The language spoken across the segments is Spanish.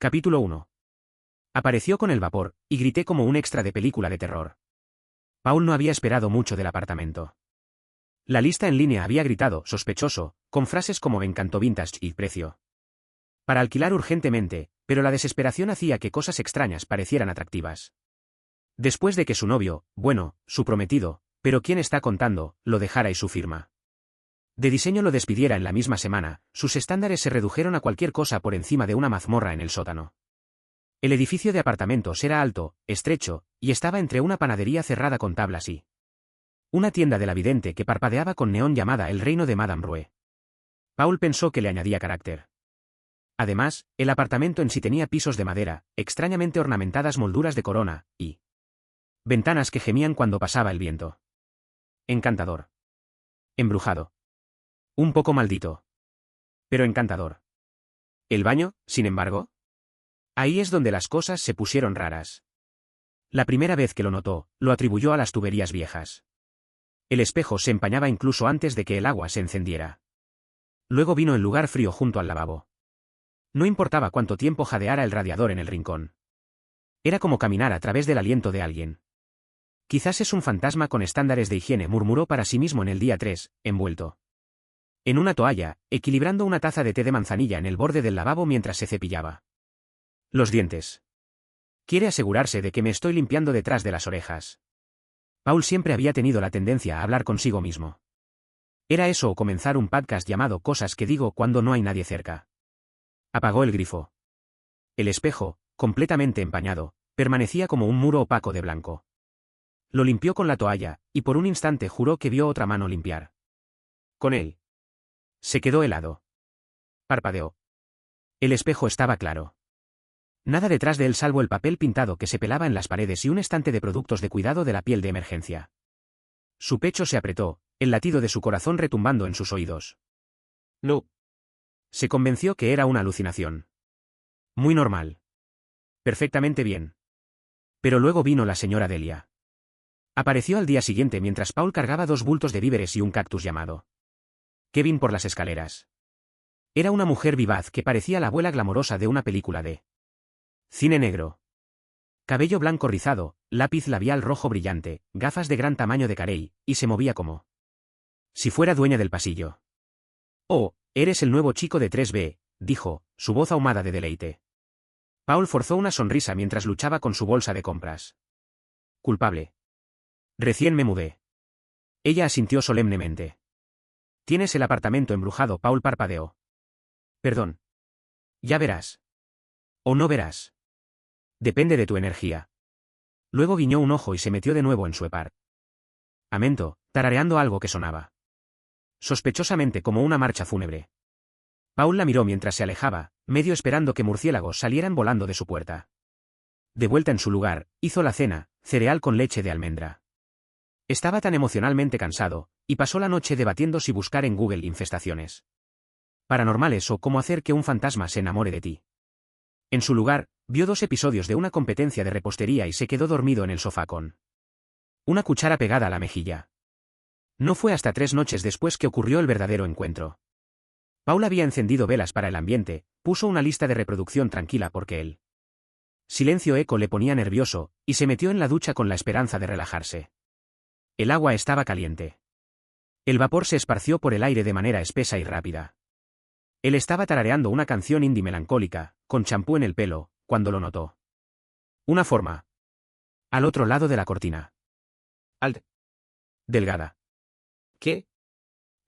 Capítulo 1. Apareció con el vapor, y grité como un extra de película de terror. Paul no había esperado mucho del apartamento. La lista en línea había gritado, sospechoso, con frases como Encanto Vintage y precio. Para alquilar urgentemente, pero la desesperación hacía que cosas extrañas parecieran atractivas. Después de que su novio, bueno, su prometido, pero quién está contando, lo dejara y su firma de diseño lo despidiera en la misma semana, sus estándares se redujeron a cualquier cosa por encima de una mazmorra en el sótano. El edificio de apartamentos era alto, estrecho, y estaba entre una panadería cerrada con tablas y una tienda de la vidente que parpadeaba con neón llamada El Reino de Madame Rue. Paul pensó que le añadía carácter. Además, el apartamento en sí tenía pisos de madera, extrañamente ornamentadas molduras de corona, y ventanas que gemían cuando pasaba el viento. Encantador. Embrujado. Un poco maldito. Pero encantador. ¿El baño, sin embargo? Ahí es donde las cosas se pusieron raras. La primera vez que lo notó, lo atribuyó a las tuberías viejas. El espejo se empañaba incluso antes de que el agua se encendiera. Luego vino el lugar frío junto al lavabo. No importaba cuánto tiempo jadeara el radiador en el rincón. Era como caminar a través del aliento de alguien. Quizás es un fantasma con estándares de higiene, murmuró para sí mismo en el día 3, envuelto en una toalla, equilibrando una taza de té de manzanilla en el borde del lavabo mientras se cepillaba los dientes. Quiere asegurarse de que me estoy limpiando detrás de las orejas. Paul siempre había tenido la tendencia a hablar consigo mismo. Era eso o comenzar un podcast llamado Cosas que digo cuando no hay nadie cerca. Apagó el grifo. El espejo, completamente empañado, permanecía como un muro opaco de blanco. Lo limpió con la toalla, y por un instante juró que vio otra mano limpiar con él. Se quedó helado. Parpadeó. El espejo estaba claro. Nada detrás de él salvo el papel pintado que se pelaba en las paredes y un estante de productos de cuidado de la piel de emergencia. Su pecho se apretó, el latido de su corazón retumbando en sus oídos. No. Se convenció que era una alucinación. Muy normal. Perfectamente bien. Pero luego vino la señora Delia. Apareció al día siguiente mientras Paul cargaba 2 bultos de víveres y un cactus llamado Kevin por las escaleras. Era una mujer vivaz que parecía la abuela glamorosa de una película de cine negro. Cabello blanco rizado, lápiz labial rojo brillante, gafas de gran tamaño de carey, y se movía como si fuera dueña del pasillo. «Oh, eres el nuevo chico de 3B», dijo, su voz ahumada de deleite. Paul forzó una sonrisa mientras luchaba con su bolsa de compras. «Culpable. Recién me mudé». Ella asintió solemnemente. «Tienes el apartamento embrujado», Paul parpadeó. «Perdón. Ya verás. O no verás. Depende de tu energía». Luego guiñó un ojo y se metió de nuevo en su apartamento, tarareando algo que sonaba sospechosamente como una marcha fúnebre. Paul la miró mientras se alejaba, medio esperando que murciélagos salieran volando de su puerta. De vuelta en su lugar, hizo la cena, cereal con leche de almendra. Estaba tan emocionalmente cansado, y pasó la noche debatiendo si buscar en Google infestaciones paranormales o cómo hacer que un fantasma se enamore de ti. En su lugar, vio 2 episodios de una competencia de repostería y se quedó dormido en el sofá con una cuchara pegada a la mejilla. No fue hasta 3 noches después que ocurrió el verdadero encuentro. Paul había encendido velas para el ambiente, puso una lista de reproducción tranquila porque el silencio eco le ponía nervioso, y se metió en la ducha con la esperanza de relajarse. El agua estaba caliente. El vapor se esparció por el aire de manera espesa y rápida. Él estaba tarareando una canción indie melancólica, con champú en el pelo, cuando lo notó. Una forma. Al otro lado de la cortina. Alt. Delgada. ¿Qué?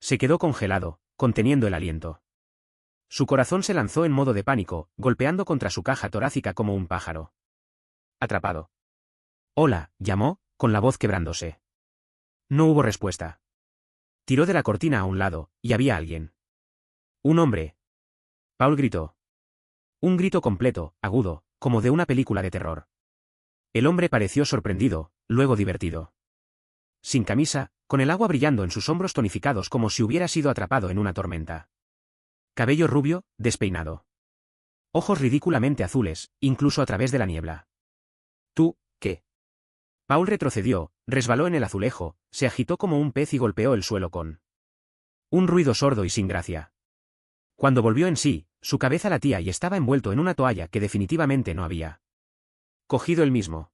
Se quedó congelado, conteniendo el aliento. Su corazón se lanzó en modo de pánico, golpeando contra su caja torácica como un pájaro atrapado. «Hola», llamó, con la voz quebrándose. No hubo respuesta. Tiró de la cortina a un lado, y había alguien. Un hombre. Paul gritó. Un grito completo, agudo, como de una película de terror. El hombre pareció sorprendido, luego divertido. Sin camisa, con el agua brillando en sus hombros tonificados como si hubiera sido atrapado en una tormenta. Cabello rubio, despeinado. Ojos ridículamente azules, incluso a través de la niebla. «¿Tú, qué?» Paul retrocedió, resbaló en el azulejo, se agitó como un pez y golpeó el suelo con un ruido sordo y sin gracia. Cuando volvió en sí, Su cabeza latía y estaba envuelto en una toalla que definitivamente no había cogido él mismo.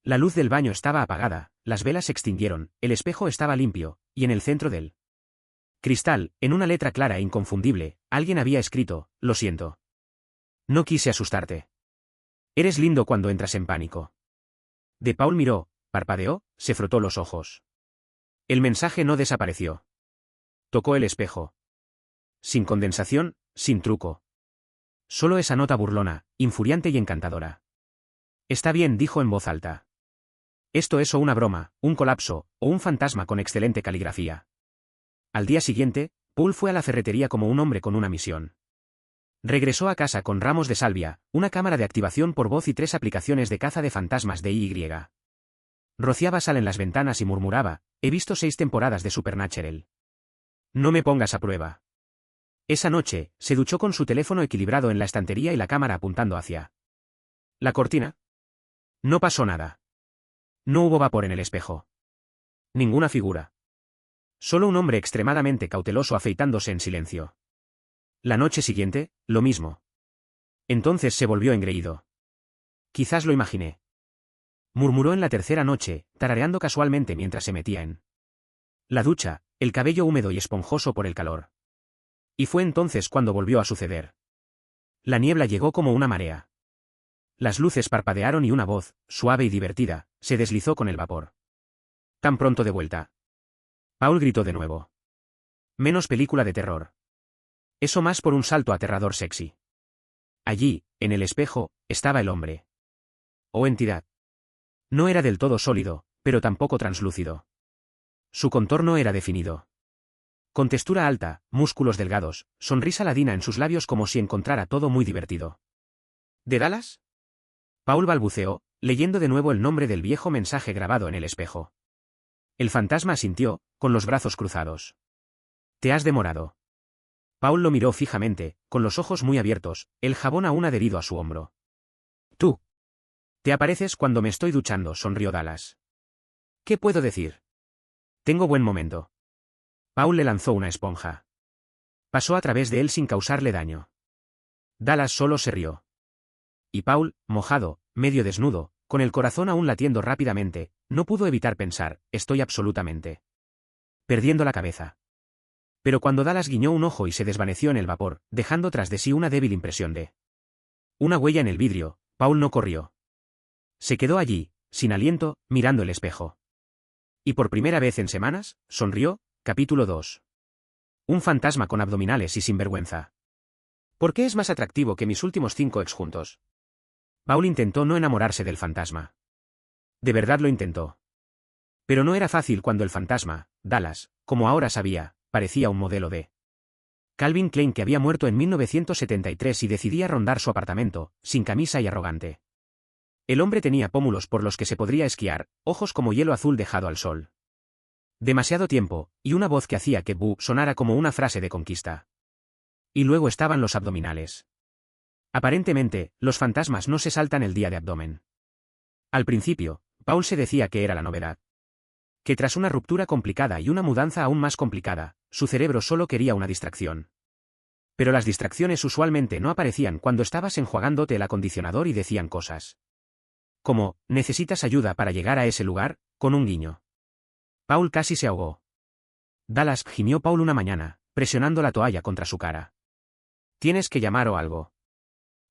La luz del baño estaba apagada, las velas se extinguieron, el espejo estaba limpio, y en el centro del cristal, en una letra clara e inconfundible, alguien había escrito: lo siento. No quise asustarte. Eres lindo cuando entras en pánico. De Paul miró, parpadeó, se frotó los ojos. El mensaje no desapareció. Tocó el espejo. Sin condensación, sin truco. Solo esa nota burlona, infuriante y encantadora. Está bien, dijo en voz alta. Esto es o una broma, un colapso, o un fantasma con excelente caligrafía. Al día siguiente, Paul fue a la ferretería como un hombre con una misión. Regresó a casa con ramos de salvia, una cámara de activación por voz y 3 aplicaciones de caza de fantasmas de IY. Rociaba sal en las ventanas y murmuraba: he visto 6 temporadas de Supernatural. No me pongas a prueba. Esa noche, se duchó con su teléfono equilibrado en la estantería y la cámara apuntando hacia la cortina. No pasó nada. No hubo vapor en el espejo. Ninguna figura. Solo un hombre extremadamente cauteloso afeitándose en silencio. La noche siguiente, lo mismo. Entonces se volvió engreído. Quizás lo imaginé. Murmuró en la tercera noche, tarareando casualmente mientras se metía en la ducha, el cabello húmedo y esponjoso por el calor. Y fue entonces cuando volvió a suceder. La niebla llegó como una marea. Las luces parpadearon y una voz, suave y divertida, se deslizó con el vapor. Tan pronto de vuelta. Paul gritó de nuevo. Menos película de terror. Eso más por un salto aterrador sexy. Allí, en el espejo, estaba el hombre. O entidad. No era del todo sólido, pero tampoco translúcido. Su contorno era definido. Con textura alta, músculos delgados, sonrisa ladina en sus labios como si encontrara todo muy divertido. ¿De Dallas? Paul balbuceó, leyendo de nuevo el nombre del viejo mensaje grabado en el espejo. El fantasma asintió, con los brazos cruzados. Te has demorado. Paul lo miró fijamente, con los ojos muy abiertos, el jabón aún adherido a su hombro. Tú. Te apareces cuando me estoy duchando, sonrió Dallas. ¿Qué puedo decir? Tengo buen momento. Paul le lanzó una esponja. Pasó a través de él sin causarle daño. Dallas solo se rió. Y Paul, mojado, medio desnudo, con el corazón aún latiendo rápidamente, no pudo evitar pensar: estoy absolutamente perdiendo la cabeza. Pero cuando Dallas guiñó un ojo y se desvaneció en el vapor, dejando tras de sí una débil impresión de una huella en el vidrio, Paul no corrió. Se quedó allí, sin aliento, mirando el espejo. Y por primera vez en semanas, sonrió. Capítulo 2. Un fantasma con abdominales y sinvergüenza. ¿Por qué es más atractivo que mis últimos 5 ex juntos? Paul intentó no enamorarse del fantasma. De verdad lo intentó. Pero no era fácil cuando el fantasma, Dallas, como ahora sabía, parecía un modelo de Calvin Klein que había muerto en 1973 y decidía rondar su apartamento, sin camisa y arrogante. El hombre tenía pómulos por los que se podría esquiar, ojos como hielo azul dejado al sol. Demasiado tiempo, y una voz que hacía que "bu" sonara como una frase de conquista. Y luego estaban los abdominales. Aparentemente, los fantasmas no se saltan el día de abdomen. Al principio, Paul se decía que era la novedad. Que tras una ruptura complicada y una mudanza aún más complicada, su cerebro solo quería una distracción. Pero las distracciones usualmente no aparecían cuando estabas enjuagándote el acondicionador y decían cosas como: ¿necesitas ayuda para llegar a ese lugar?, con un guiño. Paul casi se ahogó. Dallas, gimió Paul una mañana, presionando la toalla contra su cara. ¿Tienes que llamar o algo?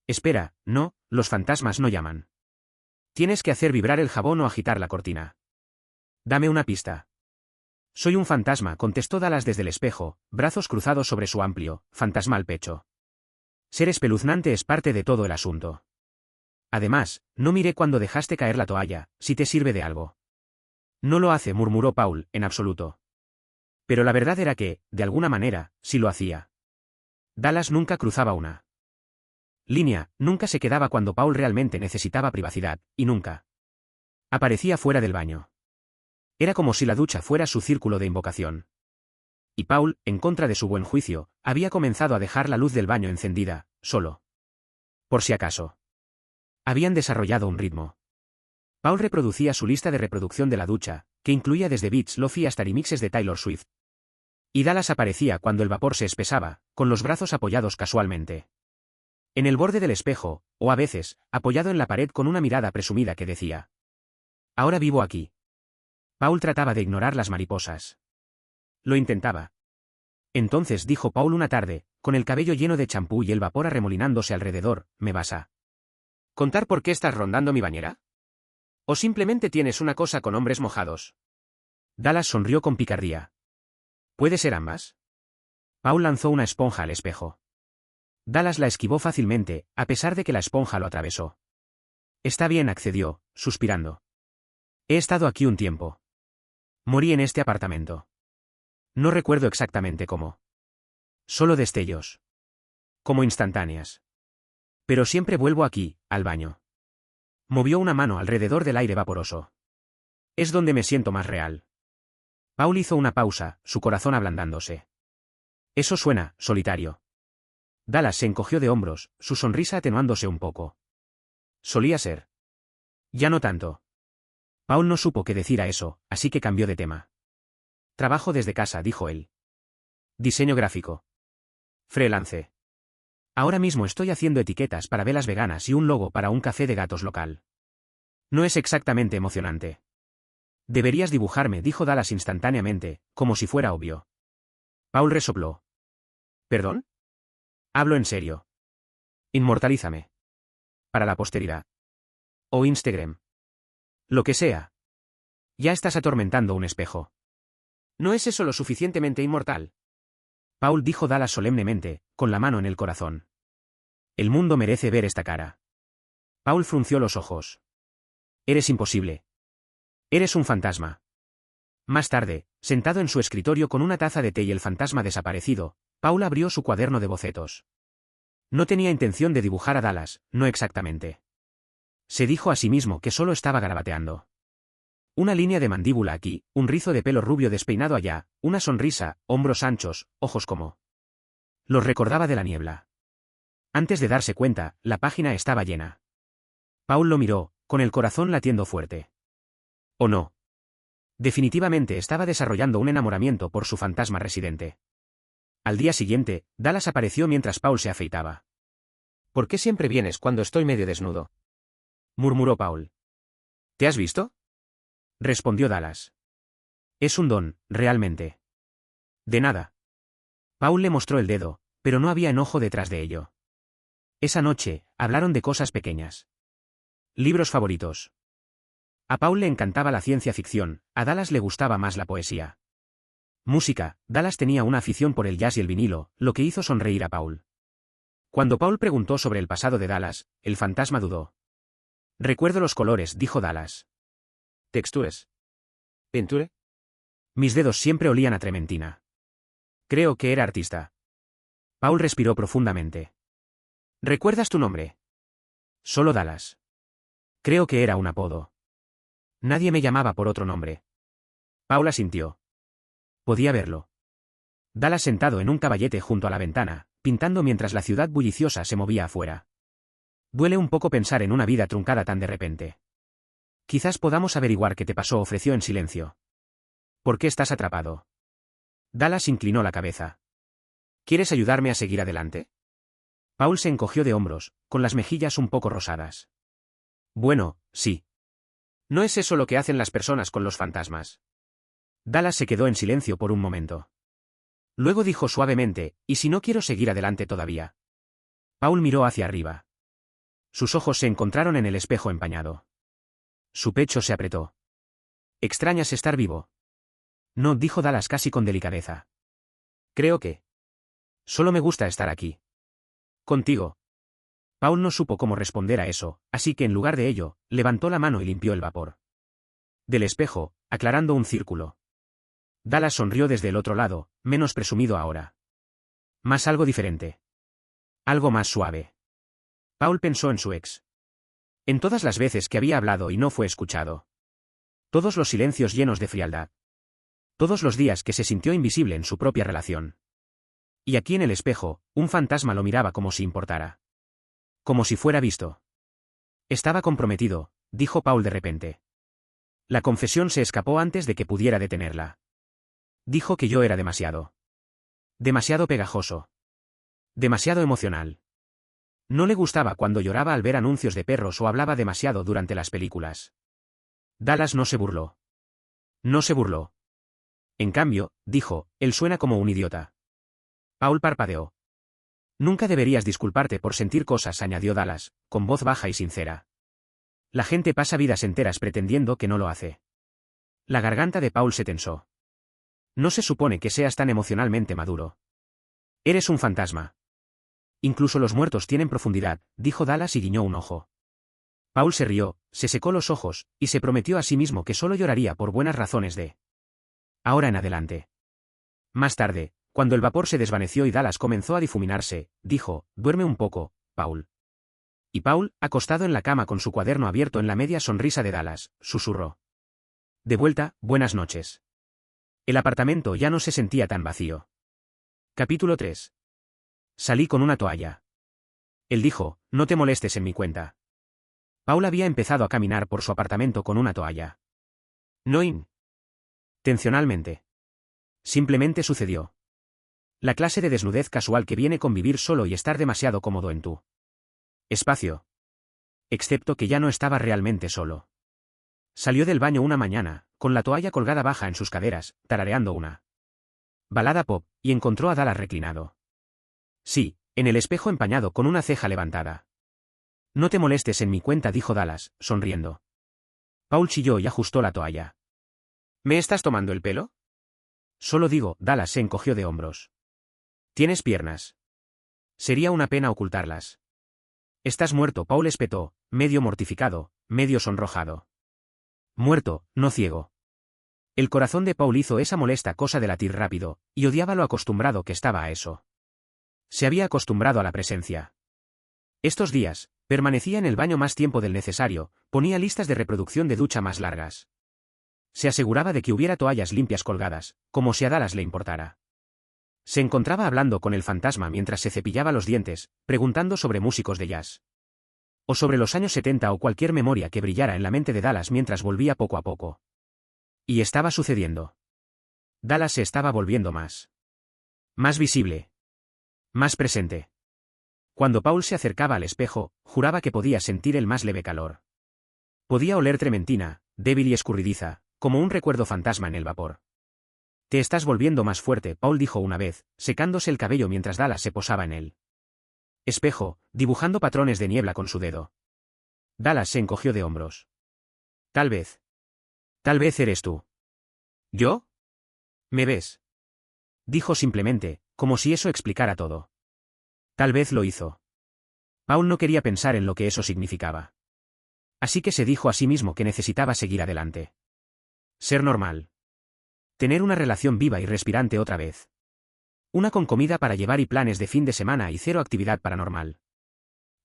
Espera, no, los fantasmas no llaman. Tienes que hacer vibrar el jabón o agitar la cortina. Dame una pista. Soy un fantasma, contestó Dallas desde el espejo, brazos cruzados sobre su amplio, fantasmal pecho. Ser espeluznante es parte de todo el asunto. Además, no miré cuando dejaste caer la toalla, si te sirve de algo. No lo hace, murmuró Paul, en absoluto. Pero la verdad era que, de alguna manera, sí lo hacía. Dallas nunca cruzaba una línea, nunca se quedaba cuando Paul realmente necesitaba privacidad, y nunca aparecía fuera del baño. Era como si la ducha fuera su círculo de invocación. Y Paul, en contra de su buen juicio, había comenzado a dejar la luz del baño encendida, solo. Por si acaso. Habían desarrollado un ritmo. Paul reproducía su lista de reproducción de la ducha, que incluía desde beats lofi hasta remixes de Taylor Swift. Y Dallas aparecía cuando el vapor se espesaba, con los brazos apoyados casualmente en el borde del espejo, o a veces, apoyado en la pared con una mirada presumida que decía: «Ahora vivo aquí». Paul trataba de ignorar las mariposas. Lo intentaba. Entonces dijo Paul una tarde, con el cabello lleno de champú y el vapor arremolinándose alrededor: «¿Me vas a contar por qué estás rondando mi bañera? ¿O simplemente tienes una cosa con hombres mojados?» Dallas sonrió con picardía. «¿Puede ser ambas?» Paul lanzó una esponja al espejo. Dallas la esquivó fácilmente, a pesar de que la esponja lo atravesó. «Está bien», accedió, suspirando. «He estado aquí un tiempo. Morí en este apartamento. No recuerdo exactamente cómo. Solo destellos. Como instantáneas. Pero siempre vuelvo aquí, al baño». Movió una mano alrededor del aire vaporoso. «Es donde me siento más real». Paul hizo una pausa, su corazón ablandándose. «Eso suena solitario». Dallas se encogió de hombros, su sonrisa atenuándose un poco. «Solía ser. Ya no tanto». Paul no supo qué decir a eso, así que cambió de tema. «Trabajo desde casa», dijo él. «Diseño gráfico. Freelance. Ahora mismo estoy haciendo etiquetas para velas veganas y un logo para un café de gatos local. No es exactamente emocionante». «Deberías dibujarme», dijo Dallas instantáneamente, como si fuera obvio. Paul resopló. «¿Perdón?» «Hablo en serio. Inmortalízame. Para la posteridad. O Instagram. Lo que sea. Ya estás atormentando un espejo. ¿No es eso lo suficientemente inmortal?» Paul, dijo Dallas solemnemente, con la mano en el corazón. «El mundo merece ver esta cara». Paul frunció los ojos. «Eres imposible. Eres un fantasma». Más tarde, sentado en su escritorio con una taza de té y el fantasma desaparecido, Paul abrió su cuaderno de bocetos. No tenía intención de dibujar a Dallas, no exactamente. Se dijo a sí mismo que solo estaba garabateando. Una línea de mandíbula aquí, un rizo de pelo rubio despeinado allá, una sonrisa, hombros anchos, ojos como... Los recordaba de la niebla. Antes de darse cuenta, la página estaba llena. Paul lo miró, con el corazón latiendo fuerte. ¿O no? Definitivamente estaba desarrollando un enamoramiento por su fantasma residente. Al día siguiente, Dallas apareció mientras Paul se afeitaba. «¿Por qué siempre vienes cuando estoy medio desnudo?», murmuró Paul. «¿Te has visto?», respondió Dallas. «Es un don, realmente». «De nada». Paul le mostró el dedo, pero no había enojo detrás de ello. Esa noche, hablaron de cosas pequeñas. Libros favoritos. A Paul le encantaba la ciencia ficción, a Dallas le gustaba más la poesía. Música, Dallas tenía una afición por el jazz y el vinilo, lo que hizo sonreír a Paul. Cuando Paul preguntó sobre el pasado de Dallas, el fantasma dudó. «Recuerdo los colores», dijo Dallas. «Texturas. Pintura». «Mis dedos siempre olían a trementina. Creo que era artista». Paul respiró profundamente. «¿Recuerdas tu nombre?» «Solo Dallas. Creo que era un apodo. Nadie me llamaba por otro nombre». Paul asintió. Podía verlo. Dallas sentado en un caballete junto a la ventana, pintando mientras la ciudad bulliciosa se movía afuera. «Duele un poco pensar en una vida truncada tan de repente. Quizás podamos averiguar qué te pasó», ofreció en silencio. «¿Por qué estás atrapado?» Dallas inclinó la cabeza. «¿Quieres ayudarme a seguir adelante?» Paul se encogió de hombros, con las mejillas un poco rosadas. «Bueno, sí. ¿No es eso lo que hacen las personas con los fantasmas?» Dallas se quedó en silencio por un momento. Luego dijo suavemente: «¿Y si no quiero seguir adelante todavía?» Paul miró hacia arriba. Sus ojos se encontraron en el espejo empañado. Su pecho se apretó. «¿Extrañas estar vivo?» «No», dijo Dallas casi con delicadeza. «Creo que... solo me gusta estar aquí. Contigo». Paul no supo cómo responder a eso, así que en lugar de ello, levantó la mano y limpió el vapor del espejo, aclarando un círculo. Dallas sonrió desde el otro lado, menos presumido ahora. Más algo diferente. Algo más suave. Paul pensó en su ex. En todas las veces que había hablado y no fue escuchado. Todos los silencios llenos de frialdad. Todos los días que se sintió invisible en su propia relación. Y aquí en el espejo, un fantasma lo miraba como si importara. Como si fuera visto. «Estaba comprometido», dijo Paul de repente. La confesión se escapó antes de que pudiera detenerla. Dijo que yo era demasiado. Demasiado pegajoso. Demasiado emocional. No le gustaba cuando lloraba al ver anuncios de perros o hablaba demasiado durante las películas. Dallas no se burló. No se burló. En cambio, dijo, él suena como un idiota. Paul parpadeó. Nunca deberías disculparte por sentir cosas, añadió Dallas, con voz baja y sincera. La gente pasa vidas enteras pretendiendo que no lo hace. La garganta de Paul se tensó. No se supone que seas tan emocionalmente maduro. Eres un fantasma. Incluso los muertos tienen profundidad, dijo Dallas y guiñó un ojo. Paul se rió, se secó los ojos, y se prometió a sí mismo que solo lloraría por buenas razones de ahora en adelante. Más tarde, cuando el vapor se desvaneció y Dallas comenzó a difuminarse, dijo, duerme un poco, Paul. Y Paul, acostado en la cama con su cuaderno abierto en la media sonrisa de Dallas, susurró. De vuelta, buenas noches. El apartamento ya no se sentía tan vacío. Capítulo 3. Salí con una toalla. Él dijo, no te molestes en mi cuenta. Paul había empezado a caminar por su apartamento con una toalla. No intencionalmente. Simplemente sucedió. La clase de desnudez casual que viene con vivir solo y estar demasiado cómodo en tu espacio. Excepto que ya no estaba realmente solo. Salió del baño una mañana, con la toalla colgada baja en sus caderas, tarareando una balada pop, y encontró a Dallas reclinado. Sí, en el espejo empañado con una ceja levantada. No te molestes en mi cuenta, dijo Dallas, sonriendo. Paul chilló y ajustó la toalla. ¿Me estás tomando el pelo? Solo digo, Dallas se encogió de hombros. ¿Tienes piernas? Sería una pena ocultarlas. Estás muerto, Paul espetó, medio mortificado, medio sonrojado. Muerto, no ciego. El corazón de Paul hizo esa molesta cosa de latir rápido, y odiaba lo acostumbrado que estaba a eso. Se había acostumbrado a la presencia. Estos días, permanecía en el baño más tiempo del necesario, ponía listas de reproducción de ducha más largas. Se aseguraba de que hubiera toallas limpias colgadas, como si a Dallas le importara. Se encontraba hablando con el fantasma mientras se cepillaba los dientes, preguntando sobre músicos de jazz. O sobre los años 70 o cualquier memoria que brillara en la mente de Dallas mientras volvía poco a poco. Y estaba sucediendo. Dallas se estaba volviendo más visible. Más presente. Cuando Paul se acercaba al espejo, juraba que podía sentir el más leve calor. Podía oler trementina, débil y escurridiza, como un recuerdo fantasma en el vapor. Te estás volviendo más fuerte, Paul dijo una vez, secándose el cabello mientras Dallas se posaba en él. Espejo, dibujando patrones de niebla con su dedo. Dallas se encogió de hombros. Tal vez. Tal vez eres tú. ¿Yo? ¿Me ves? Dijo simplemente, como si eso explicara todo. Tal vez lo hizo. Paul no quería pensar en lo que eso significaba. Así que se dijo a sí mismo que necesitaba seguir adelante. Ser normal. Tener una relación viva y respirante otra vez. Una con comida para llevar y planes de fin de semana y cero actividad paranormal.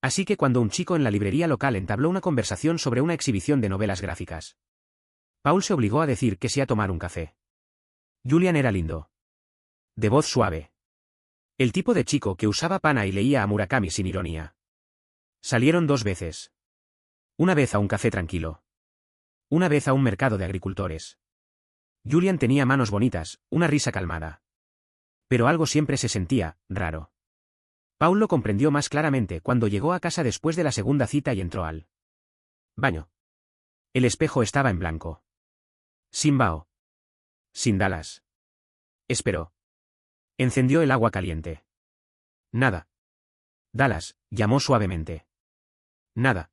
Así que cuando un chico en la librería local entabló una conversación sobre una exhibición de novelas gráficas, Paul se obligó a decir que sí a tomar un café. Julian era lindo. De voz suave. El tipo de chico que usaba pana y leía a Murakami sin ironía. Salieron 2 veces. Una vez a un café tranquilo. Una vez a un mercado de agricultores. Julian tenía manos bonitas, una risa calmada. Pero algo siempre se sentía raro. Paul lo comprendió más claramente cuando llegó a casa después de la segunda cita y entró al baño. El espejo estaba en blanco. Sin vaho. Sin Dallas. Esperó. Encendió el agua caliente. Nada. Dallas, llamó suavemente. Nada.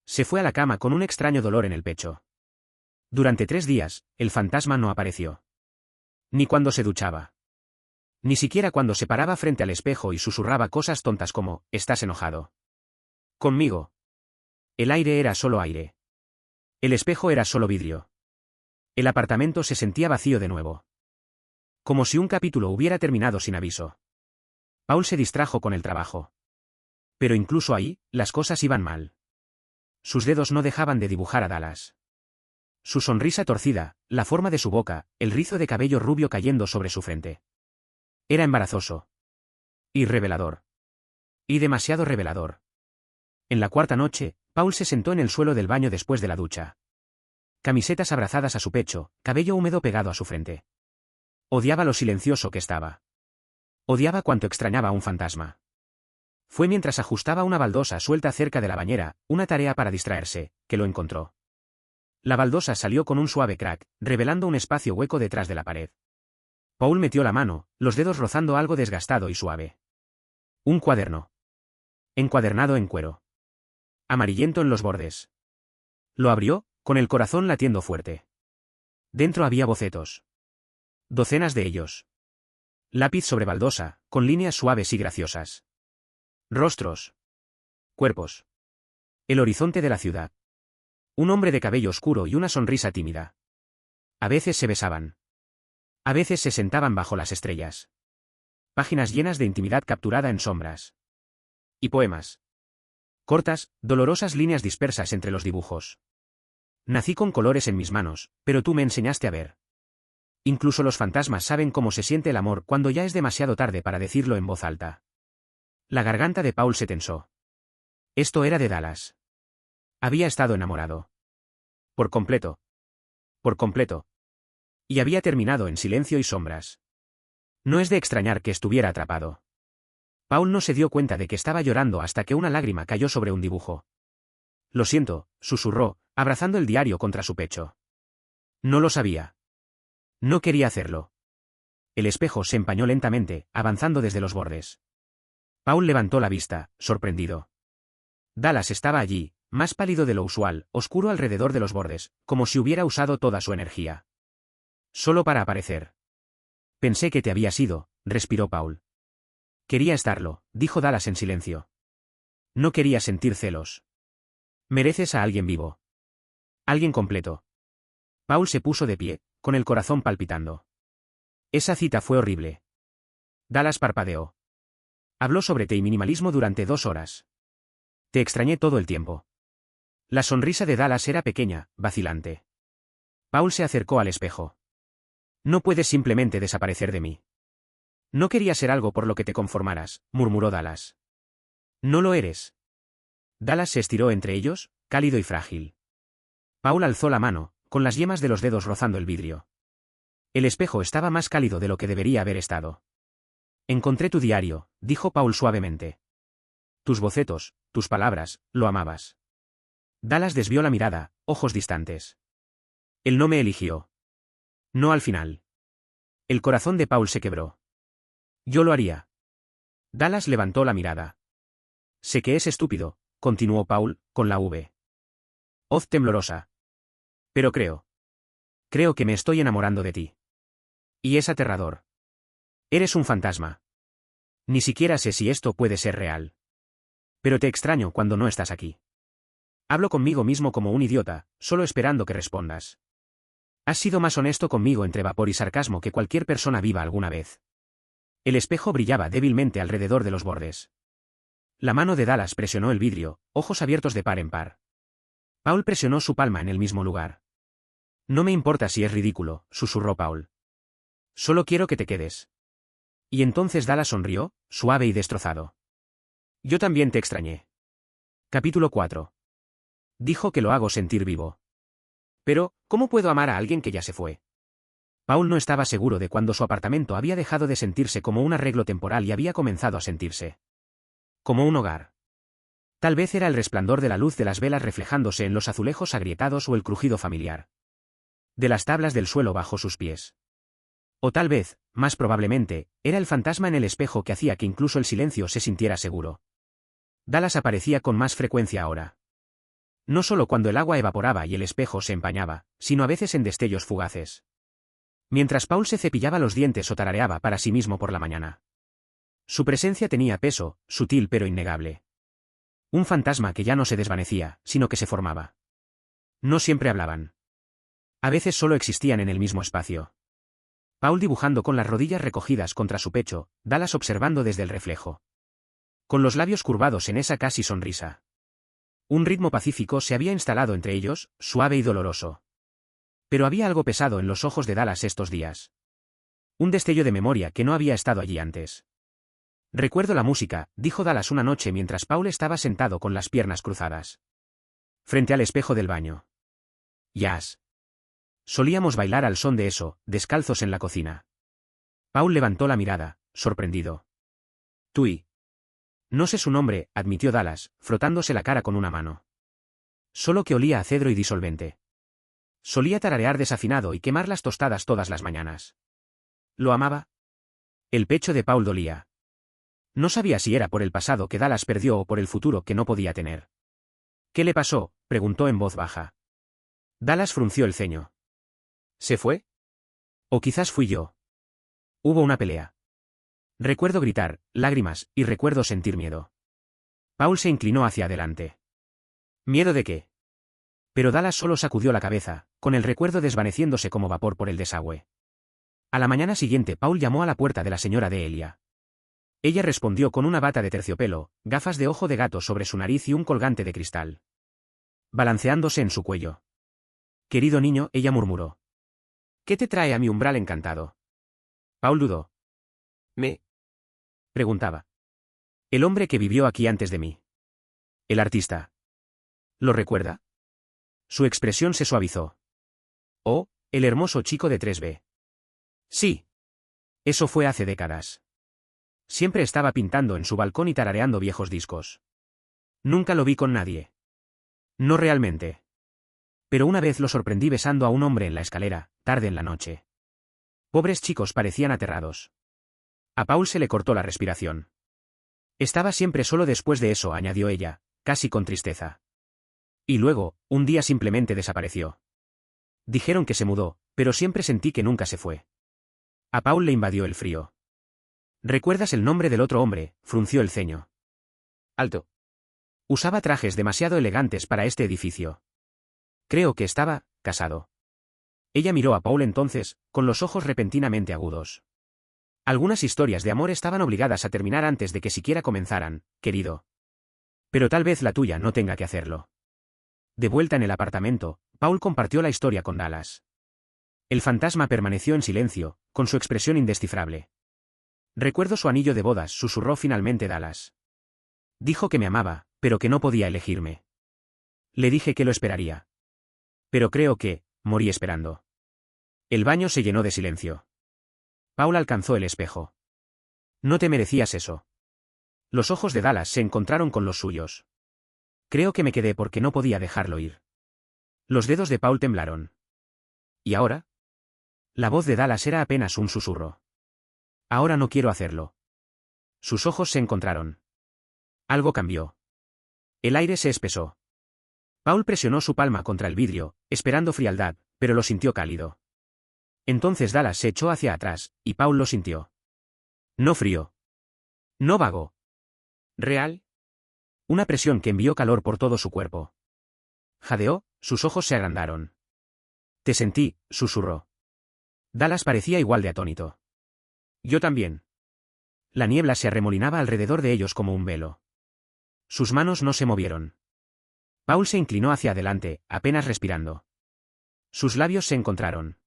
Se fue a la cama con un extraño dolor en el pecho. Durante 3 días, el fantasma no apareció. Ni cuando se duchaba. Ni siquiera cuando se paraba frente al espejo y susurraba cosas tontas como, ¿estás enojado conmigo? El aire era solo aire. El espejo era solo vidrio. El apartamento se sentía vacío de nuevo. Como si un capítulo hubiera terminado sin aviso. Paul se distrajo con el trabajo. Pero incluso ahí, las cosas iban mal. Sus dedos no dejaban de dibujar a Dallas. Su sonrisa torcida, la forma de su boca, el rizo de cabello rubio cayendo sobre su frente. Era embarazoso. Y revelador. Y demasiado revelador. En la 4ª noche, Paul se sentó en el suelo del baño después de la ducha. Camisetas abrazadas a su pecho, cabello húmedo pegado a su frente. Odiaba lo silencioso que estaba. Odiaba cuanto extrañaba a un fantasma. Fue mientras ajustaba una baldosa suelta cerca de la bañera, una tarea para distraerse, que lo encontró. La baldosa salió con un suave crack, revelando un espacio hueco detrás de la pared. Paul metió la mano, los dedos rozando algo desgastado y suave. Un cuaderno. Encuadernado en cuero. Amarillento en los bordes. Lo abrió, con el corazón latiendo fuerte. Dentro había bocetos. Docenas de ellos. Lápiz sobre baldosa, con líneas suaves y graciosas. Rostros. Cuerpos. El horizonte de la ciudad. Un hombre de cabello oscuro y una sonrisa tímida. A veces se besaban. A veces se sentaban bajo las estrellas. Páginas llenas de intimidad capturada en sombras. Y poemas. Cortas, dolorosas líneas dispersas entre los dibujos. Nací con colores en mis manos, pero tú me enseñaste a ver. Incluso los fantasmas saben cómo se siente el amor cuando ya es demasiado tarde para decirlo en voz alta. La garganta de Paul se tensó. Esto era de Dallas. Había estado enamorado. Por completo. Por completo. Y había terminado en silencio y sombras. No es de extrañar que estuviera atrapado. Paul no se dio cuenta de que estaba llorando hasta que una lágrima cayó sobre un dibujo. Lo siento, susurró, abrazando el diario contra su pecho. No lo sabía. No quería hacerlo. El espejo se empañó lentamente, avanzando desde los bordes. Paul levantó la vista, sorprendido. Dallas estaba allí, más pálido de lo usual, oscuro alrededor de los bordes, como si hubiera usado toda su energía. Solo para aparecer. Pensé que te habías ido, respiró Paul. Quería estarlo, dijo Dallas en silencio. No quería sentir celos. Mereces a alguien vivo. Alguien completo. Paul se puso de pie, con el corazón palpitando. Esa cita fue horrible. Dallas parpadeó. Habló sobre té y minimalismo durante 2 horas. Te extrañé todo el tiempo. La sonrisa de Dallas era pequeña, vacilante. Paul se acercó al espejo. No puedes simplemente desaparecer de mí. No quería ser algo por lo que te conformaras, murmuró Dallas. No lo eres. Dallas se estiró entre ellos, cálido y frágil. Paul alzó la mano, con las yemas de los dedos rozando el vidrio. El espejo estaba más cálido de lo que debería haber estado. Encontré tu diario, dijo Paul suavemente. Tus bocetos, tus palabras, lo amabas. Dallas desvió la mirada, ojos distantes. Él no me eligió. No al final. El corazón de Paul se quebró. Yo lo haría. Dallas levantó la mirada. Sé que es estúpido, continuó Paul, con la V. Hoz temblorosa. Pero creo. Creo que me estoy enamorando de ti. Y es aterrador. Eres un fantasma. Ni siquiera sé si esto puede ser real. Pero te extraño cuando no estás aquí. Hablo conmigo mismo como un idiota, solo esperando que respondas. Has sido más honesto conmigo entre vapor y sarcasmo que cualquier persona viva alguna vez. El espejo brillaba débilmente alrededor de los bordes. La mano de Dallas presionó el vidrio, ojos abiertos de par en par. Paul presionó su palma en el mismo lugar. No me importa si es ridículo, susurró Paul. Solo quiero que te quedes. Y entonces Dallas sonrió, suave y destrozado. Yo también te extrañé. Capítulo 4. Dijo que lo hago sentir vivo. Pero, ¿cómo puedo amar a alguien que ya se fue? Paul no estaba seguro de cuándo su apartamento había dejado de sentirse como un arreglo temporal y había comenzado a sentirse como un hogar. Tal vez era el resplandor de la luz de las velas reflejándose en los azulejos agrietados o el crujido familiar de las tablas del suelo bajo sus pies. O tal vez, más probablemente, era el fantasma en el espejo que hacía que incluso el silencio se sintiera seguro. Dallas aparecía con más frecuencia ahora. No solo cuando el agua evaporaba y el espejo se empañaba, sino a veces en destellos fugaces. Mientras Paul se cepillaba los dientes o tarareaba para sí mismo por la mañana. Su presencia tenía peso, sutil pero innegable. Un fantasma que ya no se desvanecía, sino que se formaba. No siempre hablaban. A veces solo existían en el mismo espacio. Paul dibujando con las rodillas recogidas contra su pecho, Dallas observando desde el reflejo. Con los labios curvados en esa casi sonrisa. Un ritmo pacífico se había instalado entre ellos, suave y doloroso. Pero había algo pesado en los ojos de Dallas estos días. Un destello de memoria que no había estado allí antes. Recuerdo la música, dijo Dallas una noche mientras Paul estaba sentado con las piernas cruzadas. Frente al espejo del baño. Jazz. Solíamos bailar al son de eso, descalzos en la cocina. Paul levantó la mirada, sorprendido. Tui. No sé su nombre, admitió Dallas, frotándose la cara con una mano. Solo que olía a cedro y disolvente. Solía tararear desafinado y quemar las tostadas todas las mañanas. ¿Lo amaba? El pecho de Paul dolía. No sabía si era por el pasado que Dallas perdió o por el futuro que no podía tener. ¿Qué le pasó?, preguntó en voz baja. Dallas frunció el ceño. ¿Se fue? O quizás fui yo. Hubo una pelea. Recuerdo gritar, lágrimas, y recuerdo sentir miedo. Paul se inclinó hacia adelante. ¿Miedo de qué? Pero Dallas solo sacudió la cabeza, con el recuerdo desvaneciéndose como vapor por el desagüe. A la mañana siguiente Paul llamó a la puerta de la señora de Elia. Ella respondió con una bata de terciopelo, gafas de ojo de gato sobre su nariz y un colgante de cristal. Balanceándose en su cuello. Querido niño, ella murmuró. ¿Qué te trae a mi umbral encantado? Paul dudó. ¿Me? Preguntaba. El hombre que vivió aquí antes de mí. El artista. ¿Lo recuerda? Su expresión se suavizó. Oh, el hermoso chico de 3B. Sí. Eso fue hace décadas. Siempre estaba pintando en su balcón y tarareando viejos discos. Nunca lo vi con nadie. No realmente. Pero una vez lo sorprendí besando a un hombre en la escalera, tarde en la noche. Pobres chicos parecían aterrados. A Paul se le cortó la respiración. Estaba siempre solo después de eso, añadió ella, casi con tristeza. Y luego, un día simplemente desapareció. Dijeron que se mudó, pero siempre sentí que nunca se fue. A Paul le invadió el frío. ¿Recuerdas el nombre del otro hombre?, frunció el ceño. Alto. Usaba trajes demasiado elegantes para este edificio. Creo que estaba casado. Ella miró a Paul entonces, con los ojos repentinamente agudos. Algunas historias de amor estaban obligadas a terminar antes de que siquiera comenzaran, querido. Pero tal vez la tuya no tenga que hacerlo. De vuelta en el apartamento, Paul compartió la historia con Dallas. El fantasma permaneció en silencio, con su expresión indescifrable. Recuerdo su anillo de bodas, susurró finalmente Dallas. Dijo que me amaba, pero que no podía elegirme. Le dije que lo esperaría. Pero creo que, morí esperando. El baño se llenó de silencio. Paul alcanzó el espejo. No te merecías eso. Los ojos de Dallas se encontraron con los suyos. Creo que me quedé porque no podía dejarlo ir. Los dedos de Paul temblaron. ¿Y ahora? La voz de Dallas era apenas un susurro. Ahora no quiero hacerlo. Sus ojos se encontraron. Algo cambió. El aire se espesó. Paul presionó su palma contra el vidrio, esperando frialdad, pero lo sintió cálido. Entonces Dallas se echó hacia atrás, y Paul lo sintió. No frío. No vago. ¿Real? Una presión que envió calor por todo su cuerpo. Jadeó, sus ojos se agrandaron. Te sentí, susurró. Dallas parecía igual de atónito. Yo también. La niebla se arremolinaba alrededor de ellos como un velo. Sus manos no se movieron. Paul se inclinó hacia adelante, apenas respirando. Sus labios se encontraron.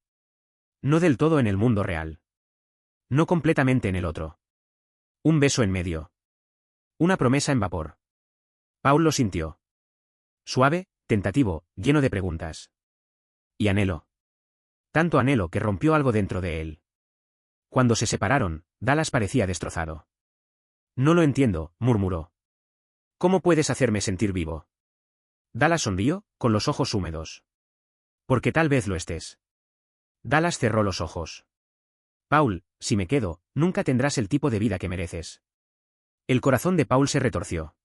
No del todo en el mundo real. No completamente en el otro. Un beso en medio. Una promesa en vapor. Paul lo sintió. Suave, tentativo, lleno de preguntas. Y anhelo. Tanto anhelo que rompió algo dentro de él. Cuando se separaron, Dallas parecía destrozado. No lo entiendo, murmuró. ¿Cómo puedes hacerme sentir vivo? Dallas sonrió, con los ojos húmedos. Porque tal vez lo estés. Dallas cerró los ojos. Paul, si me quedo, nunca tendrás el tipo de vida que mereces. El corazón de Paul se retorció.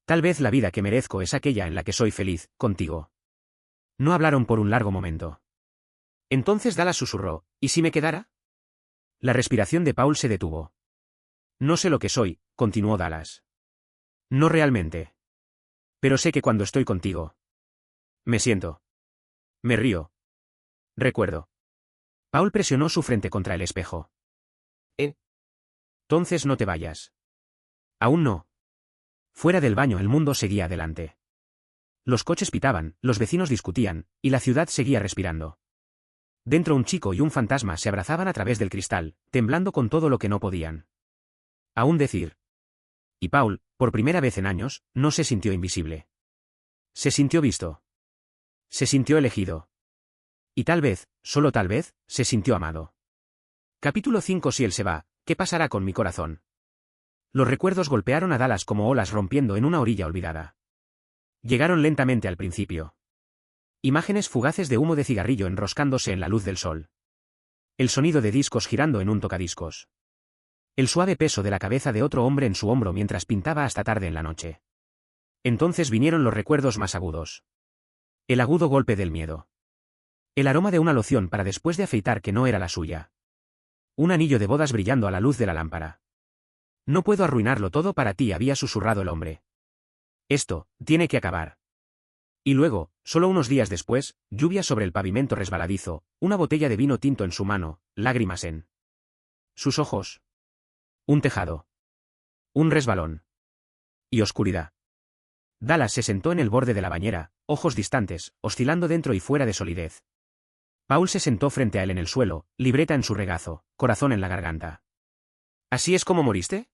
Tal vez la vida que merezco es aquella en la que soy feliz, contigo. No hablaron por un largo momento. Entonces Dallas susurró, ¿y si me quedara? La respiración de Paul se detuvo. No sé lo que soy, continuó Dallas. No realmente. Pero sé que cuando estoy contigo. Me siento. Me río. Recuerdo. Paul presionó su frente contra el espejo. Entonces no te vayas. Aún no. Fuera del baño el mundo seguía adelante. Los coches pitaban, los vecinos discutían, y la ciudad seguía respirando. Dentro un chico y un fantasma se abrazaban a través del cristal, temblando con todo lo que no podían aún decir. Y Paul, por primera vez en años, no se sintió invisible. Se sintió visto. Se sintió elegido. Y tal vez, solo tal vez, se sintió amado. Capítulo 5. Si él se va, ¿qué pasará con mi corazón? Los recuerdos golpearon a Dallas como olas rompiendo en una orilla olvidada. Llegaron lentamente al principio. Imágenes fugaces de humo de cigarrillo enroscándose en la luz del sol. El sonido de discos girando en un tocadiscos. El suave peso de la cabeza de otro hombre en su hombro mientras pintaba hasta tarde en la noche. Entonces vinieron los recuerdos más agudos. El agudo golpe del miedo. El aroma de una loción para después de afeitar que no era la suya. Un anillo de bodas brillando a la luz de la lámpara. No puedo arruinarlo todo para ti, había susurrado el hombre. Esto, tiene que acabar. Y luego, solo unos días después, lluvia sobre el pavimento resbaladizo, una botella de vino tinto en su mano, lágrimas en sus ojos. Un tejado. Un resbalón. Y oscuridad. Dallas se sentó en el borde de la bañera, ojos distantes, oscilando dentro y fuera de solidez. Paul se sentó frente a él en el suelo, libreta en su regazo, corazón en la garganta. ¿Así es como moriste?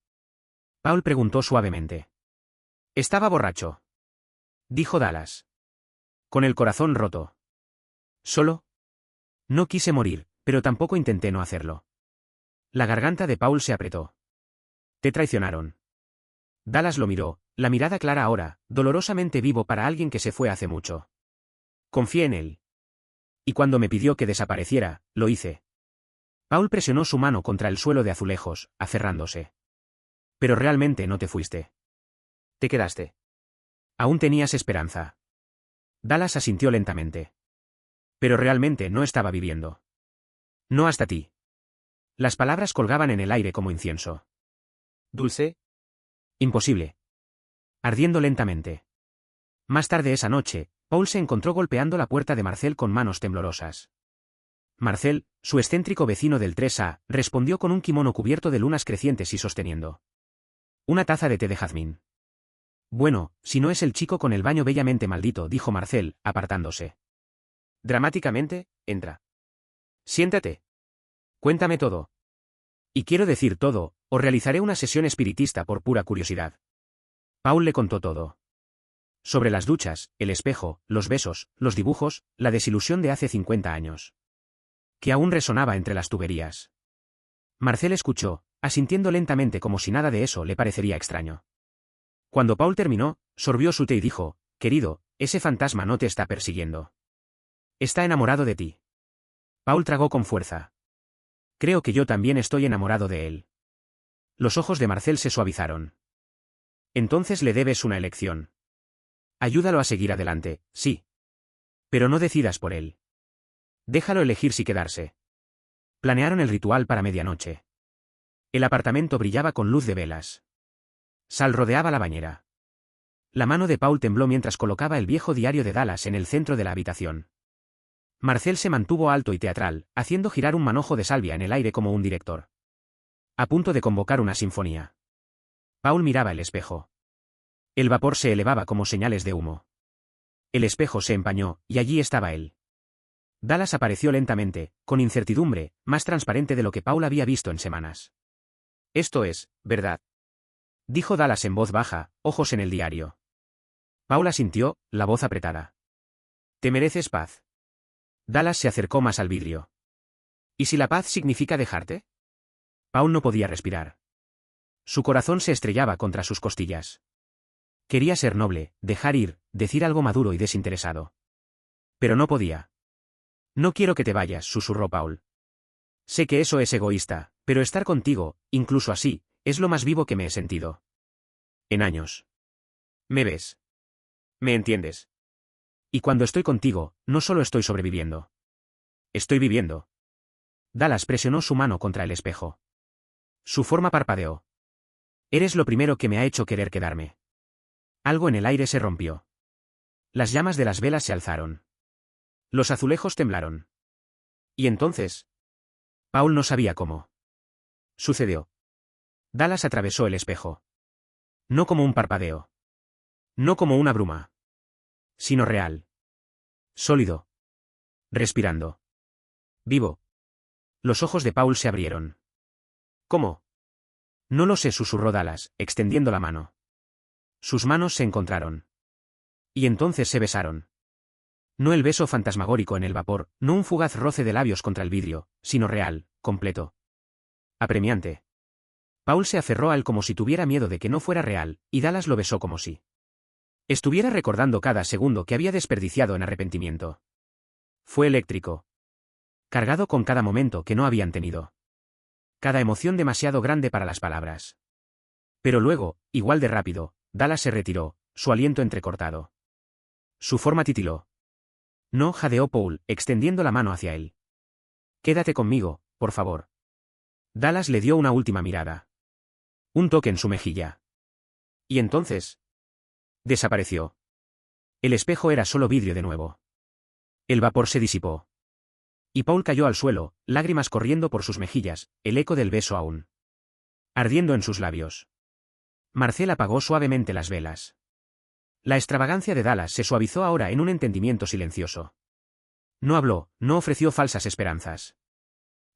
Paul preguntó suavemente. Estaba borracho. Dijo Dallas. Con el corazón roto. ¿Solo? No quise morir, pero tampoco intenté no hacerlo. La garganta de Paul se apretó. Te traicionaron. Dallas lo miró, la mirada clara ahora, dolorosamente vivo para alguien que se fue hace mucho. Confié en él. Y cuando me pidió que desapareciera, lo hice. Paul presionó su mano contra el suelo de azulejos, aferrándose. Pero realmente no te fuiste. Te quedaste. Aún tenías esperanza. Dallas asintió lentamente. Pero realmente no estaba viviendo. No hasta ti. Las palabras colgaban en el aire como incienso. ¿Dulce? Imposible. Ardiendo lentamente. Más tarde esa noche, Paul se encontró golpeando la puerta de Marcel con manos temblorosas. Marcel, su excéntrico vecino del 3A, respondió con un kimono cubierto de lunas crecientes y sosteniendo una taza de té de jazmín. Bueno, si no es el chico con el baño bellamente maldito, dijo Marcel, apartándose. Dramáticamente, entra. Siéntate. Cuéntame todo. Y quiero decir todo, o realizaré una sesión espiritista por pura curiosidad. Paul le contó todo. Sobre las duchas, el espejo, los besos, los dibujos, la desilusión de hace 50 años. Que aún resonaba entre las tuberías. Marcel escuchó, asintiendo lentamente como si nada de eso le parecería extraño. Cuando Paul terminó, sorbió su té y dijo, querido, ese fantasma no te está persiguiendo. Está enamorado de ti. Paul tragó con fuerza. Creo que yo también estoy enamorado de él. Los ojos de Marcel se suavizaron. Entonces le debes una elección. Ayúdalo a seguir adelante, sí. Pero no decidas por él. Déjalo elegir si quedarse. Planearon el ritual para medianoche. El apartamento brillaba con luz de velas. Sal rodeaba la bañera. La mano de Paul tembló mientras colocaba el viejo diario de Dallas en el centro de la habitación. Marcel se mantuvo alto y teatral, haciendo girar un manojo de salvia en el aire como un director. A punto de convocar una sinfonía. Paul miraba el espejo. El vapor se elevaba como señales de humo. El espejo se empañó, y allí estaba él. Dallas apareció lentamente, con incertidumbre, más transparente de lo que Paul había visto en semanas. Esto es, ¿verdad? Dijo Dallas en voz baja, ojos en el diario. Paul asintió, la voz apretada. ¿Te mereces paz? Dallas se acercó más al vidrio. ¿Y si la paz significa dejarte? Paul no podía respirar. Su corazón se estrellaba contra sus costillas. Quería ser noble, dejar ir, decir algo maduro y desinteresado. Pero no podía. No quiero que te vayas, susurró Paul. Sé que eso es egoísta, pero estar contigo, incluso así, es lo más vivo que me he sentido. En años. ¿Me ves? ¿Me entiendes? Y cuando estoy contigo, no solo estoy sobreviviendo. Estoy viviendo. Dallas presionó su mano contra el espejo. Su forma parpadeó. Eres lo primero que me ha hecho querer quedarme. Algo en el aire se rompió. Las llamas de las velas se alzaron. Los azulejos temblaron. Y entonces... Paul no sabía cómo. Sucedió. Dallas atravesó el espejo. No como un parpadeo. No como una bruma. Sino real. Sólido. Respirando. Vivo. Los ojos de Paul se abrieron. ¿Cómo? No lo sé, susurró Dallas, extendiendo la mano. Sus manos se encontraron. Y entonces se besaron. No el beso fantasmagórico en el vapor, no un fugaz roce de labios contra el vidrio, sino real, completo. Apremiante. Paul se aferró a él como si tuviera miedo de que no fuera real, y Dallas lo besó como si estuviera recordando cada segundo que había desperdiciado en arrepentimiento. Fue eléctrico. Cargado con cada momento que no habían tenido. Cada emoción demasiado grande para las palabras. Pero luego, igual de rápido, Dallas se retiró, su aliento entrecortado. Su forma titiló. No, jadeó Paul, extendiendo la mano hacia él. Quédate conmigo, por favor. Dallas le dio una última mirada. Un toque en su mejilla. Y entonces desapareció. El espejo era solo vidrio de nuevo. El vapor se disipó. Y Paul cayó al suelo, lágrimas corriendo por sus mejillas, el eco del beso aún ardiendo en sus labios. Marcel apagó suavemente las velas. La extravagancia de Dallas se suavizó ahora en un entendimiento silencioso. No habló, no ofreció falsas esperanzas.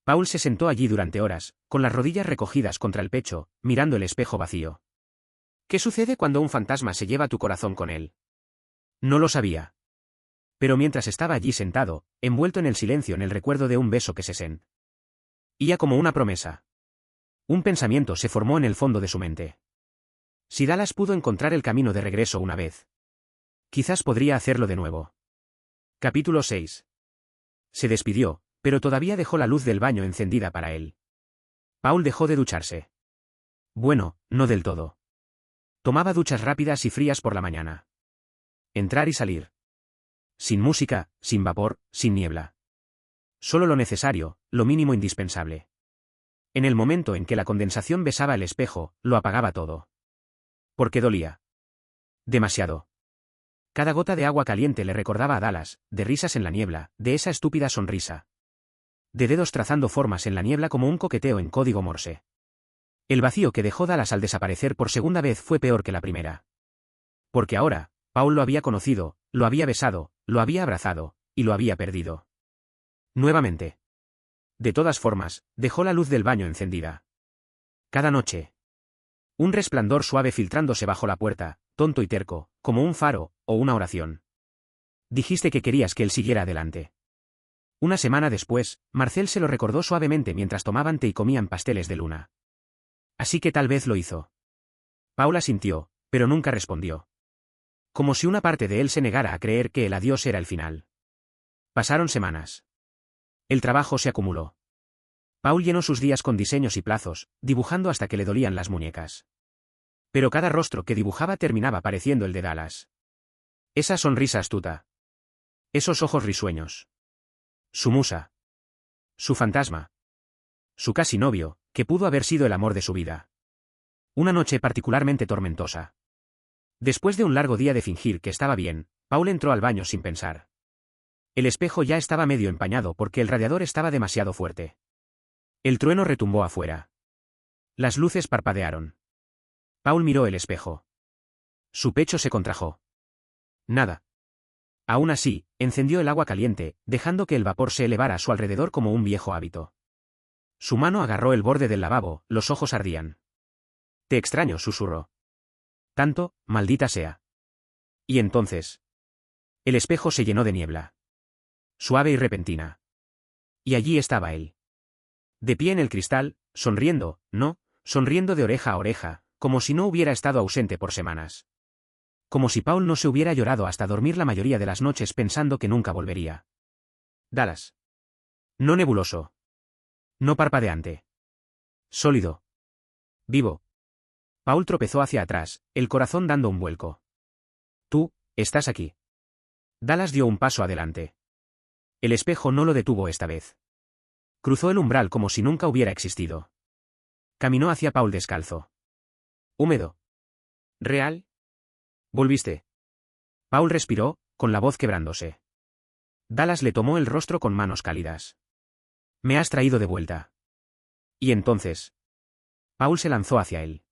Paul se sentó allí durante horas, con las rodillas recogidas contra el pecho, mirando el espejo vacío. ¿Qué sucede cuando un fantasma se lleva tu corazón con él? No lo sabía. Pero mientras estaba allí sentado, envuelto en el silencio en el recuerdo de un beso que se sentía como una promesa. Un pensamiento se formó en el fondo de su mente. Si Dallas pudo encontrar el camino de regreso una vez, quizás podría hacerlo de nuevo. Capítulo 6. Se despidió, pero todavía dejó la luz del baño encendida para él. Paul dejó de ducharse. Bueno, no del todo. Tomaba duchas rápidas y frías por la mañana. Entrar y salir. Sin música, sin vapor, sin niebla. Solo lo necesario, lo mínimo indispensable. En el momento en que la condensación besaba el espejo, lo apagaba todo. Porque dolía. Demasiado. Cada gota de agua caliente le recordaba a Dallas, de risas en la niebla, de esa estúpida sonrisa. De dedos trazando formas en la niebla como un coqueteo en código Morse. El vacío que dejó Dallas al desaparecer por segunda vez fue peor que la primera. Porque ahora, Paul lo había conocido, lo había besado, lo había abrazado, y lo había perdido. Nuevamente. De todas formas, dejó la luz del baño encendida. Cada noche. Un resplandor suave filtrándose bajo la puerta, tonto y terco, como un faro, o una oración. Dijiste que querías que él siguiera adelante. Una semana después, Marcel se lo recordó suavemente mientras tomaban té y comían pasteles de luna. Así que tal vez lo hizo. Paula sintió, pero nunca respondió. Como si una parte de él se negara a creer que el adiós era el final. Pasaron semanas. El trabajo se acumuló. Paul llenó sus días con diseños y plazos, dibujando hasta que le dolían las muñecas. Pero cada rostro que dibujaba terminaba pareciendo el de Dallas. Esa sonrisa astuta. Esos ojos risueños. Su musa. Su fantasma. Su casi novio, que pudo haber sido el amor de su vida. Una noche particularmente tormentosa. Después de un largo día de fingir que estaba bien, Paul entró al baño sin pensar. El espejo ya estaba medio empañado porque el radiador estaba demasiado fuerte. El trueno retumbó afuera. Las luces parpadearon. Paul miró el espejo. Su pecho se contrajo. Nada. Aún así, encendió el agua caliente, dejando que el vapor se elevara a su alrededor como un viejo hábito. Su mano agarró el borde del lavabo, los ojos ardían. Te extraño, susurró. Tanto, maldita sea. Y entonces. El espejo se llenó de niebla. Suave y repentina. Y allí estaba él. De pie en el cristal, sonriendo, sonriendo de oreja a oreja, como si no hubiera estado ausente por semanas. Como si Paul no se hubiera llorado hasta dormir la mayoría de las noches pensando que nunca volvería. Dallas. No nebuloso. No parpadeante. Sólido. Vivo. Paul tropezó hacia atrás, el corazón dando un vuelco. Tú, estás aquí. Dallas dio un paso adelante. El espejo no lo detuvo esta vez. Cruzó el umbral como si nunca hubiera existido. Caminó hacia Paul descalzo. Húmedo. ¿Real? ¿Volviste? Paul respiró, con la voz quebrándose. Dallas le tomó el rostro con manos cálidas. Me has traído de vuelta. Y entonces. Paul se lanzó hacia él.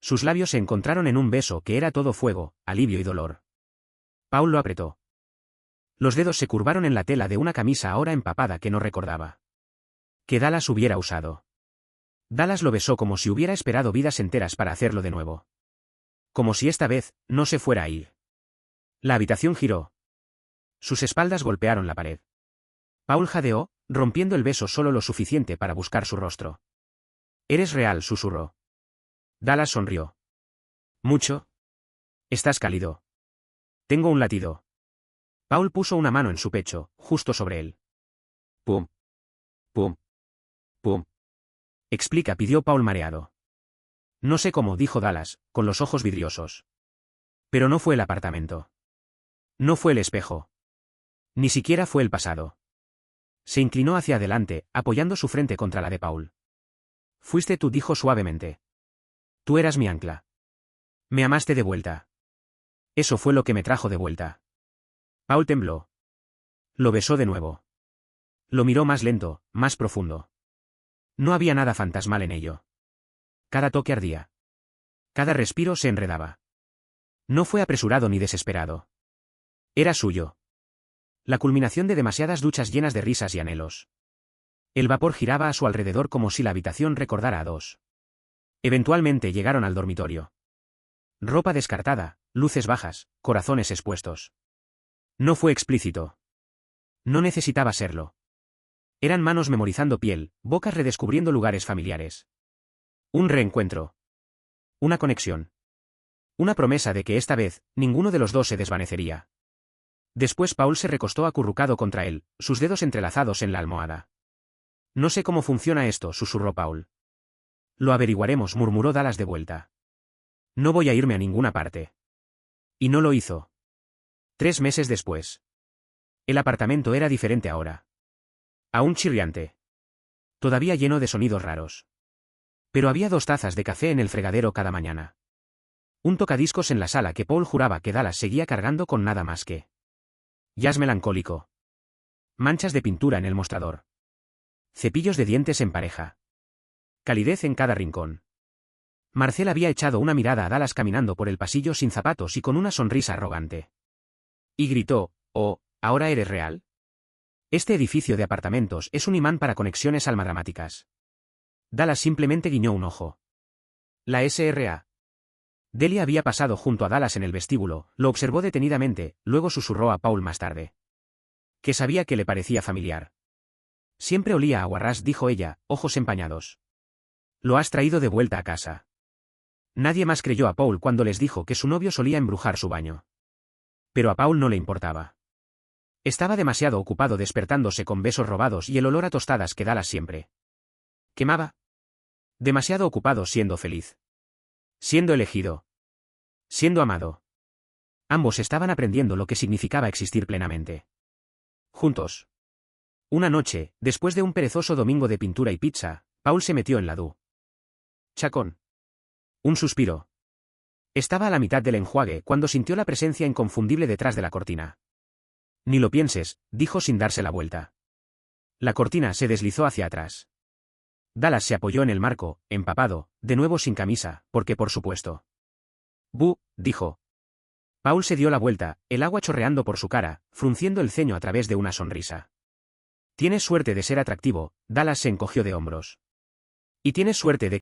Sus labios se encontraron en un beso que era todo fuego, alivio y dolor. Paul lo apretó. Los dedos se curvaron en la tela de una camisa ahora empapada que no recordaba. Que Dallas hubiera usado. Dallas lo besó como si hubiera esperado vidas enteras para hacerlo de nuevo. Como si esta vez, no se fuera a ir. La habitación giró. Sus espaldas golpearon la pared. Paul jadeó, rompiendo el beso solo lo suficiente para buscar su rostro. Eres real, susurró. Dallas sonrió. ¿Mucho? Estás cálido. Tengo un latido. Paul puso una mano en su pecho, justo sobre él. Pum. Pum. Pum. Explica, pidió Paul mareado. No sé cómo, dijo Dallas, con los ojos vidriosos. Pero no fue el apartamento. No fue el espejo. Ni siquiera fue el pasado. Se inclinó hacia adelante, apoyando su frente contra la de Paul. Fuiste tú, dijo suavemente. Tú eras mi ancla. Me amaste de vuelta. Eso fue lo que me trajo de vuelta. Paul tembló. Lo besó de nuevo. Lo miró más lento, más profundo. No había nada fantasmal en ello. Cada toque ardía. Cada respiro se enredaba. No fue apresurado ni desesperado. Era suyo. La culminación de demasiadas duchas llenas de risas y anhelos. El vapor giraba a su alrededor como si la habitación recordara a dos. Eventualmente llegaron al dormitorio. Ropa descartada, luces bajas, corazones expuestos. No fue explícito. No necesitaba serlo. Eran manos memorizando piel, bocas redescubriendo lugares familiares. Un reencuentro. Una conexión. Una promesa de que esta vez, ninguno de los dos se desvanecería. Después Paul se recostó acurrucado contra él, sus dedos entrelazados en la almohada. No sé cómo funciona esto, susurró Paul. Lo averiguaremos, murmuró Dallas de vuelta. No voy a irme a ninguna parte. Y no lo hizo. 3 meses después. El apartamento era diferente ahora. Aún chirriante. Todavía lleno de sonidos raros. Pero había 2 tazas de café en el fregadero cada mañana. Un tocadiscos en la sala que Paul juraba que Dallas seguía cargando con nada más que jazz melancólico. Manchas de pintura en el mostrador. Cepillos de dientes en pareja. Calidez en cada rincón. Marcel había echado una mirada a Dallas caminando por el pasillo sin zapatos y con una sonrisa arrogante. Y gritó, «Oh, ¿ahora eres real? Este edificio de apartamentos es un imán para conexiones almadramáticas». Dallas simplemente guiñó un ojo. La S.R.A. Delia había pasado junto a Dallas en el vestíbulo, lo observó detenidamente, luego susurró a Paul más tarde. Que sabía que le parecía familiar. Siempre olía a aguarrás, dijo ella, ojos empañados. Lo has traído de vuelta a casa. Nadie más creyó a Paul cuando les dijo que su novio solía embrujar su baño. Pero a Paul no le importaba. Estaba demasiado ocupado despertándose con besos robados y el olor a tostadas que Dallas siempre quemaba. Demasiado ocupado siendo feliz. Siendo elegido. Siendo amado. Ambos estaban aprendiendo lo que significaba existir plenamente. Juntos. Una noche, después de un perezoso domingo de pintura y pizza, Paul se metió en la ducha. Un suspiro. Estaba a la mitad del enjuague cuando sintió la presencia inconfundible detrás de la cortina. Ni lo pienses, dijo sin darse la vuelta. La cortina se deslizó hacia atrás. Dallas se apoyó en el marco, empapado, de nuevo sin camisa, porque por supuesto. «Bu», dijo. Paul se dio la vuelta, el agua chorreando por su cara, frunciendo el ceño a través de una sonrisa. «Tienes suerte de ser atractivo», Dallas se encogió de hombros. «Y tienes suerte de